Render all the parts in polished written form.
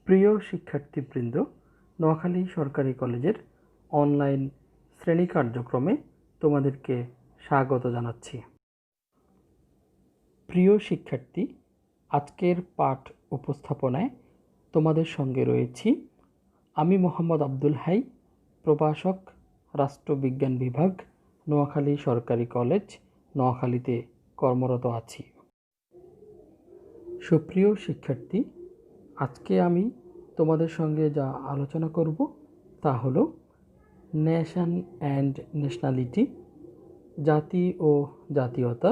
প্রিয় শিক্ষার্থীবৃন্দ, নোয়াখালী সরকারি কলেজের অনলাইন শ্রেণী কার্যক্রমে তোমাদেরকে স্বাগত জানাচ্ছি। প্রিয় শিক্ষার্থী, আজকের পাঠ উপস্থাপনায় তোমাদের সঙ্গে রয়েছি আমি মোহাম্মদ আব্দুল হাই, প্রভাষক, রাষ্ট্রবিজ্ঞান বিভাগ, নোয়াখালী সরকারি কলেজ, নোয়াখালীতে কর্মরত আছি। সুপ্রিয় শিক্ষার্থী, আজকে আমি তোমাদের সঙ্গে যা আলোচনা করব তা হলো নেশন অ্যান্ড ন্যাশনালিটি, জাতি ও জাতীয়তা,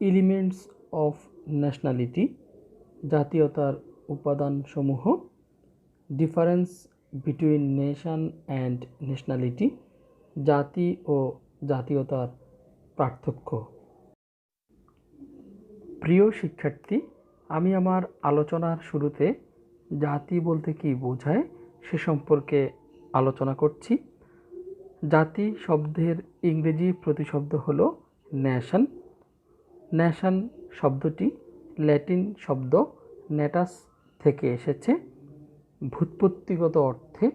এলিমেন্টস অফ ন্যাশনালিটি, জাতীয়তার উপাদানসমূহ, difference between nation and nationality, জাতি ও জাতীয়তার পার্থক্য। প্রিয় শিক্ষার্থী, আমি আমার আলোচনার শুরুতে জাতি বলতে কী বোঝায় সে সম্পর্কে আলোচনা করছি। জাতি শব্দের ইংরেজি প্রতিশব্দ হল ন্যাশন। ন্যাশন শব্দটি ল্যাটিন শব্দ ন্যাটাস থেকে এসেছে। ভূৎপত্তিগত অর্থে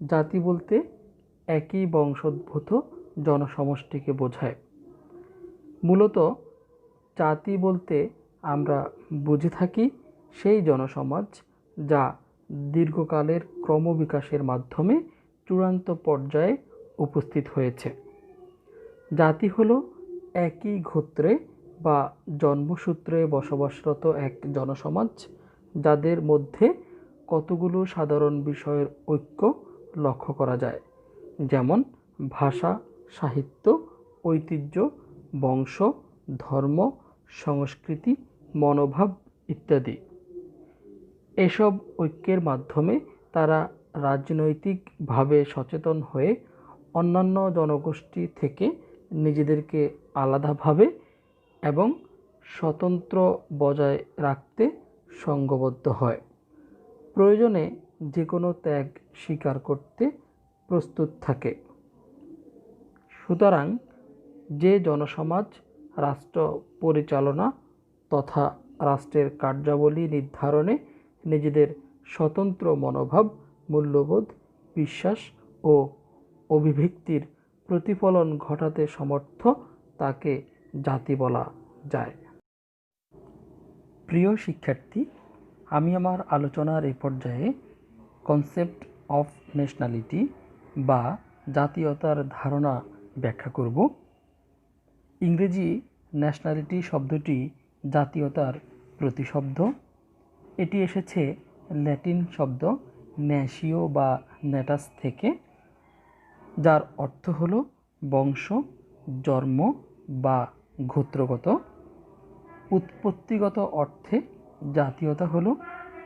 জাতি বলতে একই বংশোদ্ভূত জনসমষ্টিকে বোঝায়। মূলত জাতি বলতে আমরা বুঝে থাকি সেই জনসমাজ যা দীর্ঘকালের ক্রমবিকাশের মাধ্যমে চূড়ান্ত পর্যায়ে উপস্থিত হয়েছে। জাতি হলো একই গোত্রে বা জন্মসূত্রে বসবাসরত এক জনসমাজ যাদের মধ্যে কতগুলো সাধারণ বিষয়ের ঐক্য লক্ষ্য করা যায়, যেমন ভাষা, সাহিত্য, ঐতিহ্য, বংশ, ধর্ম, সংস্কৃতি, মনোভাব ইত্যাদি। এসব ঐক্যের মাধ্যমে তারা রাজনৈতিকভাবে সচেতন হয়ে অন্যান্য জনগোষ্ঠী থেকে নিজেদেরকে আলাদাভাবে এবং স্বতন্ত্র বজায় রাখতে সংঘবদ্ধ হয়। প্রয়োজনে যে কোনো ত্যাগ স্বীকার করতে প্রস্তুত থাকে। সুতরাং যে জনসমাজ রাষ্ট্র পরিচালনা তথা রাষ্ট্রের কার্যাবলী নির্ধারণে নিজেদের স্বতন্ত্র মনোভাব, মূল্যবোধ, বিশ্বাস ও অভিব্যক্তির প্রতিফলন ঘটাতে সমর্থ তাকে জাতি বলা যায়। প্রিয় শিক্ষার্থী, আমি আমার আলোচনার এই পর্যায়ে কনসেপ্ট অফ ন্যাশনালিটি বা জাতীয়তার ধারণা ব্যাখ্যা করব। ইংরেজি ন্যাশনালিটি শব্দটি জাতীয়তার প্রতিশব্দ। এটি এসেছে ল্যাটিন শব্দ ন্যাশিও বা ন্যাটাস থেকে, যার অর্থ হল বংশ, জন্ম বা গোত্রগত। উৎপত্তিগত অর্থে জাতীয়তা হল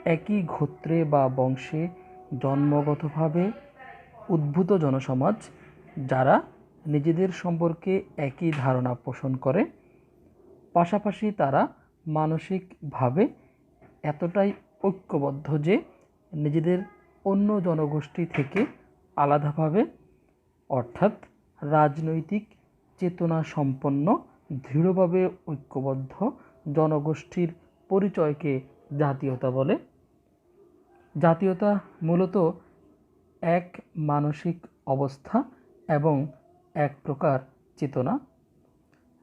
একই গোত্রে বা বংশে জন্মগতভাবে উদ্ভূত জনসমাজ যারা নিজেদের সম্পর্কে একই ধারণা পোষণ করে। পাশাপাশি তারা মানসিকভাবে এতটাই ঐক্যবদ্ধ যে নিজেদের অন্য জনগোষ্ঠী থেকে আলাদাভাবে, অর্থাৎ রাজনৈতিক চেতনা সম্পন্ন দৃঢ়ভাবে ঐক্যবদ্ধ জনগোষ্ঠীর পরিচয়কে জাতীয়তা বলে। জাতীয়তা মূলত এক মানসিক অবস্থা এবং এক প্রকার চেতনা।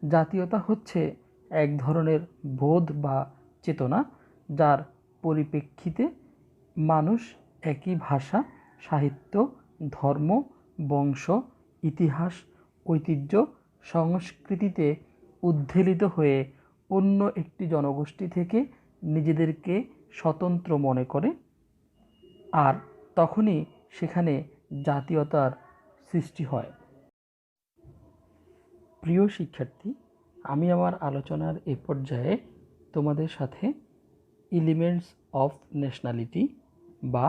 জাতীয়তা হচ্ছে এক ধরনের বোধ বা চেতনা যার পরিপ্রেক্ষিতে মানুষ একই ভাষা, সাহিত্য, ধর্ম, বংশ, ইতিহাস, ঐতিহ্য, সংস্কৃতিতে উদ্বেলিত হয়ে অন্য একটি জনগোষ্ঠী থেকে নিজেদেরকে স্বতন্ত্র মনে করে, আর তখনই সেখানে জাতীয়তার সৃষ্টি হয়। প্রিয় শিক্ষার্থী, আমি আমার আলোচনার এ পর্যায়ে তোমাদের সাথে এলিমেন্টস অফ ন্যাশনালিটি বা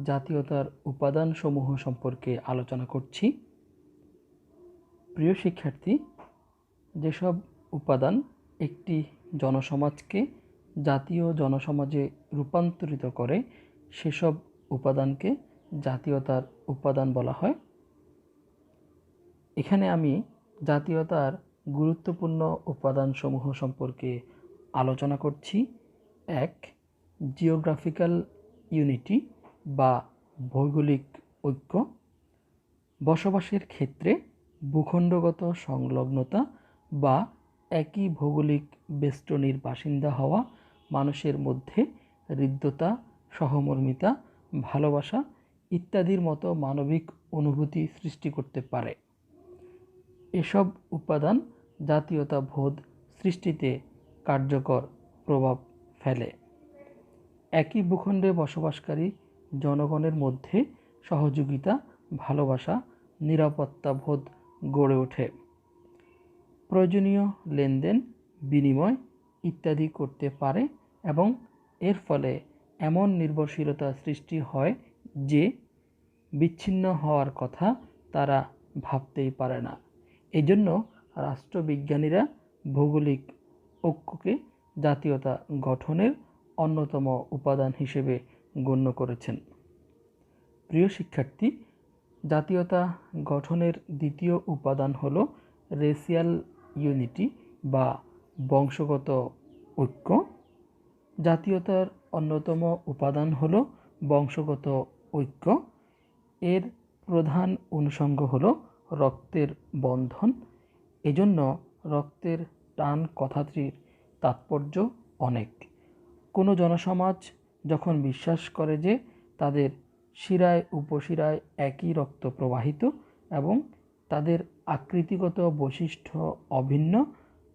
জাতীয়তার উপাদানসমূহ সম্পর্কে আলোচনা করছি। প্রিয় শিক্ষার্থী, যেসব উপাদান একটি জনসমাজকে জাতীয় জনসমাজে রূপান্তরিত করে সেসব উপাদানকে জাতীয়তার উপাদান বলা হয়। এখানে আমি জাতীয়তার গুরুত্বপূর্ণ উপাদানসমূহ সম্পর্কে আলোচনা করছি। 1. জিওগ্রাফিক্যাল ইউনিটি বা ভৌগোলিক ঐক্য, বসবাসের ক্ষেত্রে ভূখণ্ডগত সংলগ্নতা বা একই ভৌগোলিক বেষ্টনীর বাসিন্দা হওয়া মানুষের মধ্যে হৃদ্যতা, সহমর্মিতা, ভালোবাসা ইত্যাদির মতো মানবিক অনুভূতি সৃষ্টি করতে পারে। এসব উপাদান জাতীয়তাবোধ সৃষ্টিতে কার্যকর প্রভাব ফেলে। একই ভূখণ্ডে বসবাসকারী জনগণের মধ্যে সহযোগিতা, ভালোবাসা, নিরাপত্তাবোধ গড়ে ওঠে। প্রয়োজনীয় লেনদেন, বিনিময় ইত্যাদি করতে পারে এবং এর ফলে এমন নির্ভরশীলতা সৃষ্টি হয় যে বিচ্ছিন্ন হওয়ার কথা তারা ভাবতেই পারে না। এজন্য রাষ্ট্রবিজ্ঞানীরা ভৌগোলিক ঐক্যকে জাতীয়তা গঠনের অন্যতম উপাদান হিসেবে গণ্য করেছেন। প্রিয় শিক্ষার্থী, জাতীয়তা গঠনের দ্বিতীয় উপাদান হল রেসিয়াল ইউনিটি বা বংশগত ঐক্য। জাতীয়তার অন্যতম উপাদান হল বংশগত ঐক্য। এর প্রধান অনুষঙ্গ হল রক্তের বন্ধন। এজন্য রক্তের টান কথাটির তাৎপর্য অনেক। কোনো জনসমাজ যখন বিশ্বাস করে যে তাদের শিরায় উপশিরায় একই রক্ত প্রবাহিত এবং তাদের আকৃতিগত বৈশিষ্ট্য অভিন্ন,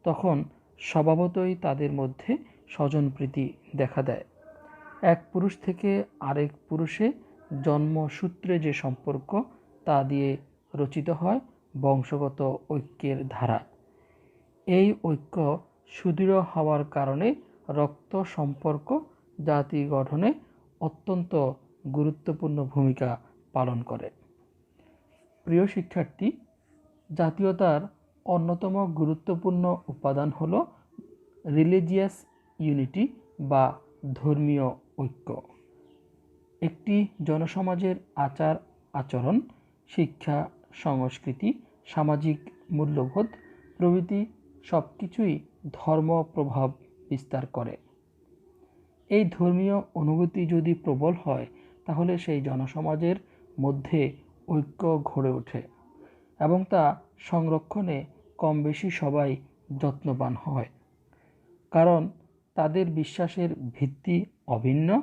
তখন স্বভাবতই তাদের মধ্যে স্বজনপ্রীতি দেখা দেয়। এক পুরুষ থেকে আরেক পুরুষে জন্মসূত্রে যে সম্পর্ক, তা দিয়ে রচিত হয় বংশগত ঐক্যের ধারা। এই ঐক্য সুদৃঢ় হওয়ার কারণে রক্ত সম্পর্ক জাতি গঠনে অত্যন্ত গুরুত্বপূর্ণ ভূমিকা পালন করে। প্রিয় শিক্ষার্থী, জাতীয়তার অন্যতম গুরুত্বপূর্ণ উপাদান হল রিলিজিয়াস ইউনিটি বা ধর্মীয় ঐক্য। একটি জনসমাজের আচার আচরণ, শিক্ষা, সংস্কৃতি, সামাজিক মূল্যবোধ প্রভৃতি সব কিছুই ধর্ম প্রভাব বিস্তার করে। এই ধর্মীয় অনুভূতি যদি প্রবল হয়, তাহলে সেই জনসমাজের মধ্যে ঐক্য গড়ে ওঠে এবং তা সংরক্ষণে কম বেশি সবাই যত্নবান হয়। কারণ তাদের বিশ্বাসের ভিত্তি অভিন্ন।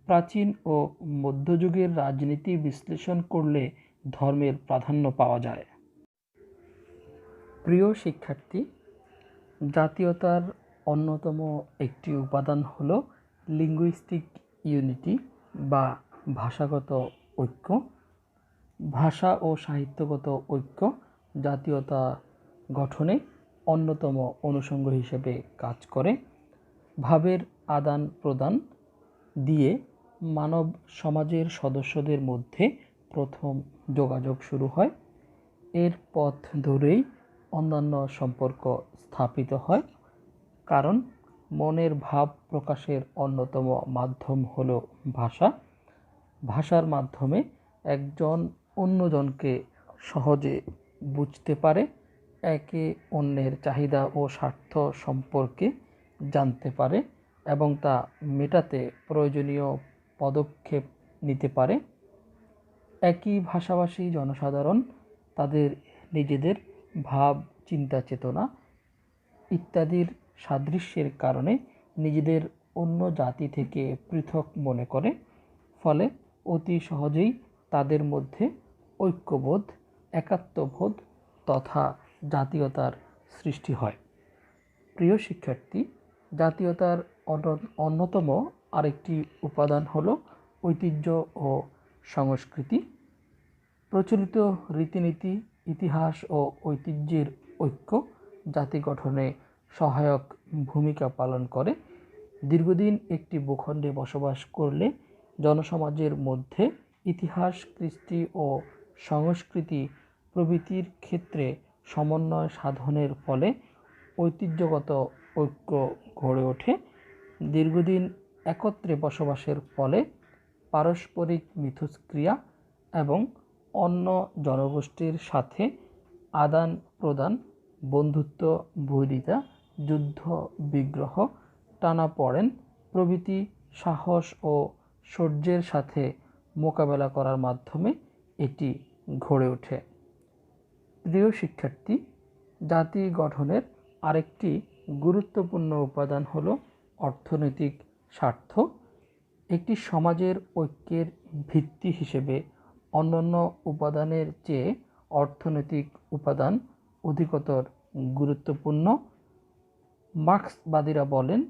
প্রাচীন ও মধ্যযুগের রাজনীতি বিশ্লেষণ করলে ধর্মের প্রাধান্য পাওয়া যায়। প্রিয় শিক্ষার্থী, জাতীয়তার অন্যতম একটি উপাদান হল লিঙ্গুইস্টিক ইউনিটি বা ভাষাগত ঐক্য। ভাষা ও সাহিত্যগত ঐক্য জাতীয়তা গঠনে অন্যতম অনুষঙ্গ হিসেবে কাজ করে। ভাবের আদান প্রদান দিয়ে মানব সমাজের সদস্যদের মধ্যে প্রথম যোগাযোগ শুরু হয়। এর পথ ধরেই অন্যান্য সম্পর্ক স্থাপিত হয়। কারণ মনের ভাব প্রকাশের অন্যতম মাধ্যম হল ভাষা। ভাষার মাধ্যমে একজন অন্যজনকে সহজে বুঝতে পারে, একে অন্যের চাহিদা ও স্বার্থ সম্পর্কে জানতে পারে এবং তা মেটাতে প্রয়োজনীয় পদক্ষেপ নিতে পারে। একই ভাষাভাষী জনসাধারণ তাদের নিজেদের ভাব, চিন্তা, চেতনা ইত্যাদির সাদৃশ্যের কারণে নিজেদের অন্য জাতি থেকে পৃথক মনে করে। ফলে অতি সহজেই তাদের মধ্যে ঐক্যবোধ, একাত্মবোধ তথা জাতীয়তার সৃষ্টি হয়। প্রিয় শিক্ষার্থী, জাতীয়তার অন্যতম আরেকটি উপাদান হল ঐতিহ্য ও সংস্কৃতি। প্রচলিত রীতিনীতি, ইতিহাস ও ঐতিহ্যের ঐক্য জাতি গঠনে সহায়ক ভূমিকা পালন করে। দীর্ঘদিন একটি ভূখণ্ডে বসবাস করলে জনসমাজের মধ্যে ইতিহাস, কৃষ্টি ও সংস্কৃতি প্রভৃতির ক্ষেত্রে সমন্বয় সাধনের ফলে ঐতিহ্যগত ঐক্য গড়ে ওঠে। দীর্ঘদিন একত্রে বসবাসের ফলে পারস্পরিক মিথস্ক্রিয়া এবং অন্য জনগোষ্ঠীর সাথে আদান প্রদান, বন্ধুত্ব, বৈরিতা, যুদ্ধ বিগ্রহ, টানাপোড়েন প্রভৃতি সাহস ও শৌর্যের সাথে মোকাবেলা করার মাধ্যমে এটি গড়ে ওঠে। প্রিয় শিক্ষার্থী, জাতি গঠনের আরেকটি গুরুত্বপূর্ণ উপাদান হলো অর্থনৈতিক স্বার্থ। একটি সমাজের ঐক্যের ভিত্তি হিসেবে অন্যান্য উপাদানের চেয়ে অর্থনৈতিক উপাদান অধিকতর গুরুত্বপূর্ণ। মার্ক্সবাদীরা বলেন,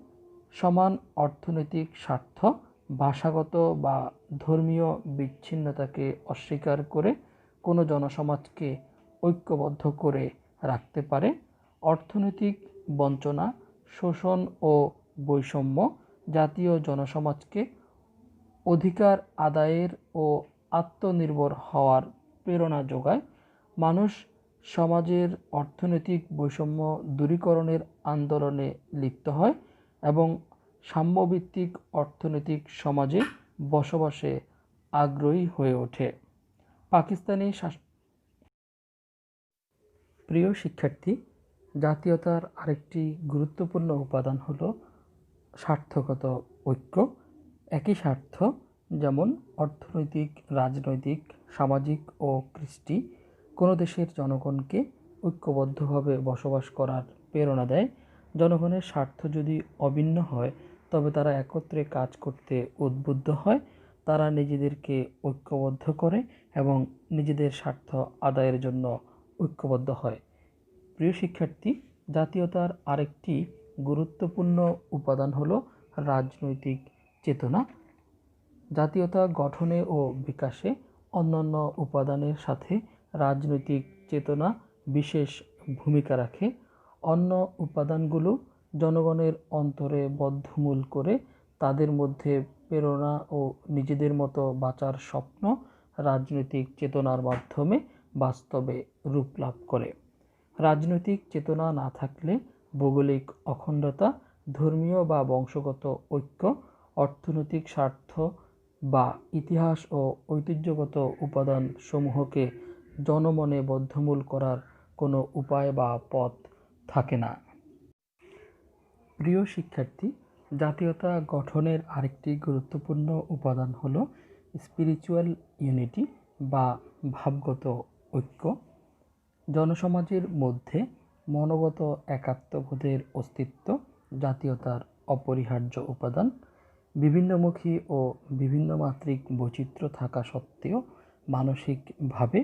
সমান অর্থনৈতিক স্বার্থ ভাষাগত বা ধর্মীয় বিচ্ছিন্নতাকে অস্বীকার করে কোনো জনসমাজকে ঐক্যবদ্ধ করে রাখতে পারে। অর্থনৈতিক বঞ্চনা, শোষণ ও বৈষম্য জাতীয় জনসমাজকে অধিকার আদায়ের ও আত্মনির্ভর হওয়ার প্রেরণা যোগায়। মানুষ সমাজের অর্থনৈতিক বৈষম্য দূরীকরণের আন্দোলনে লিপ্ত হয় এবং সাম্যভিত্তিক অর্থনৈতিক সমাজে বসবাসে আগ্রহী হয়ে ওঠে। পাকিস্তানি প্রিয় শিক্ষার্থী, জাতীয়তার আরেকটি গুরুত্বপূর্ণ উপাদান হলো স্বার্থগত ঐক্য। একই স্বার্থ, যেমন অর্থনৈতিক, রাজনৈতিক, সামাজিক ও কৃষ্টি, কোনো দেশের জনগণকে ঐক্যবদ্ধভাবে বসবাস করার প্রেরণা দেয়। জনগণের স্বার্থ যদি অভিন্ন হয় তবে তারা একত্রে কাজ করতে উদ্বুদ্ধ হয়। তারা নিজেদেরকে ঐক্যবদ্ধ করে এবং নিজেদের স্বার্থ আদায়ের জন্য ঐক্যবদ্ধ হয়। প্রিয় শিক্ষার্থী, জাতীয়তার আরেকটি গুরুত্বপূর্ণ উপাদান হলো রাজনৈতিক চেতনা। জাতীয়তা গঠনে ও বিকাশে অন্যান্য উপাদানের সাথে রাজনৈতিক চেতনা বিশেষ ভূমিকা রাখে। অন্য উপাদানগুলো জনগণের অন্তরে বদ্ধমূল করে তাদের মধ্যে প্রেরণা ও নিজেদের মতো বাঁচার স্বপ্ন রাজনৈতিক চেতনার মাধ্যমে বাস্তবে রূপ লাভ করে। রাজনৈতিক চেতনা না থাকলে ভৌগোলিক অখণ্ডতা, ধর্মীয় বা বংশগত ঐক্য, অর্থনৈতিক স্বার্থ বা ইতিহাস ও ঐতিহ্যগত উপাদান সমূহকে জনমনে বদ্ধমূল করার কোনো উপায় বা পথ থাকে না। প্রিয় শিক্ষার্থী, জাতীয়তা গঠনের আরেকটি গুরুত্বপূর্ণ উপাদান হলো স্পিরিচুয়াল ইউনিটি বা ভাবগত ঐক্য। জনসমাজের মধ্যে মনোগত একাত্মবোধের অস্তিত্ব জাতীয়তার অপরিহার্য উপাদান। বিভিন্নমুখী ও বিভিন্ন মাত্রিক বৈচিত্র্য থাকা সত্ত্বেও মানসিকভাবে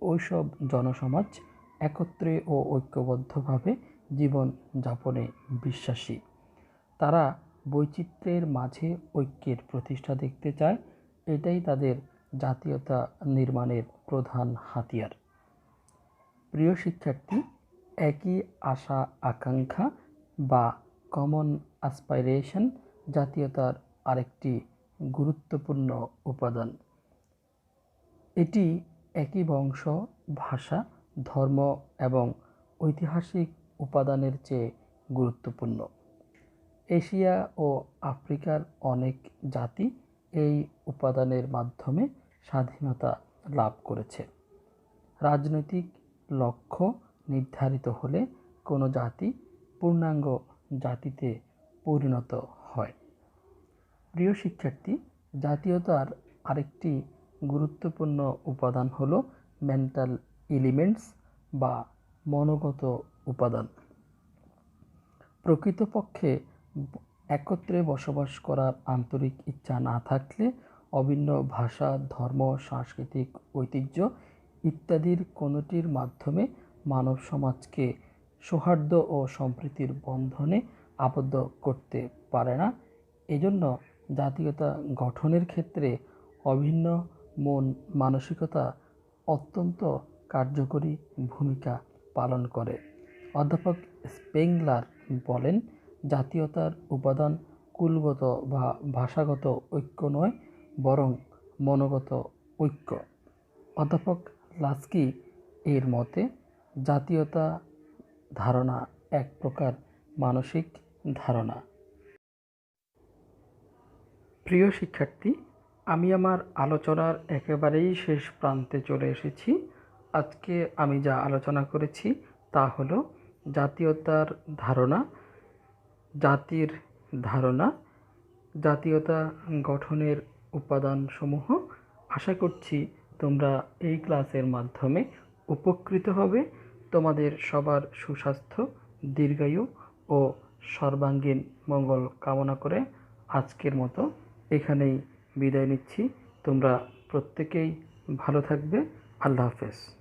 ওইসব জনসমাজ একত্রে ও ঐক্যবদ্ধভাবে জীবন যাপনে বিশ্বাসী। তারা বৈচিত্র্যের মাঝে ঐক্যের প্রতিষ্ঠা দেখতে চায়। এটাই তাদের জাতীয়তা নির্মাণের প্রধান হাতিয়ার। প্রিয় শিক্ষার্থী, একই আশা আকাঙ্ক্ষা বা কমন অ্যাসপাইরেশন জাতীয়তার আরেকটি গুরুত্বপূর্ণ উপাদান। এটি একই বংশ, ভাষা, ধর্ম এবং ঐতিহাসিক উপাদানের চেয়ে গুরুত্বপূর্ণ। এশিয়া ও আফ্রিকার অনেক জাতি এই উপাদানের মাধ্যমে স্বাধীনতা লাভ করেছে। রাজনৈতিক লক্ষ্য নির্ধারিত হলে কোনো জাতি পূর্ণাঙ্গ জাতিতে পরিণত হয়। প্রিয় শিক্ষার্থী, জাতীয়তার আরেকটি গুরুত্বপূর্ণ উপাদান হলো মেন্টাল এলিমেন্টস বা মনোগত উপাদান। প্রকৃতপক্ষে একত্রে বসবাস করার আন্তরিক ইচ্ছা না থাকলে অভিন্ন ভাষা, ধর্ম, সাংস্কৃতিক ঐতিহ্য ইত্যাদির কোনোটির মাধ্যমে মানব সমাজকে সৌহার্দ্য ও সম্প্রীতির বন্ধনে আবদ্ধ করতে পারে না। এজন্য জাতীয়তা গঠনের ক্ষেত্রে অভিন্ন মন মানসিকতা অত্যন্ত কার্যকরী ভূমিকা পালন করে। অধ্যাপক স্পেংলার বলেন, জাতীয়তার উপাদান কুলগত বা ভাষাগত ঐক্য নয়, বরং মনোগত ঐক্য। অধ্যাপক লাস্কি এর মতে জাতীয়তা ধারণা এক প্রকার মানসিক ধারণা। প্রিয় শিক্ষার্থী, আমি আমার আলোচনার একেবারেই শেষ প্রান্তে চলে এসেছি। আজকে আমি যা আলোচনা করেছি তা হলো জাতীয়তার ধারণা, জাতির ধারণা, জাতীয়তা গঠনের উপাদানসমূহ। আশা করছি তোমরা এই ক্লাসের মাধ্যমে উপকৃত হবে। তোমাদের সবার সুস্বাস্থ্য, দীর্ঘায়ু ও সর্বাঙ্গীন মঙ্গল কামনা করে আজকের মতো এখানেই বিদায় নিচ্ছি। তোমরা প্রত্যেকেই ভালো থাকবে। আল্লাহ হাফেজ।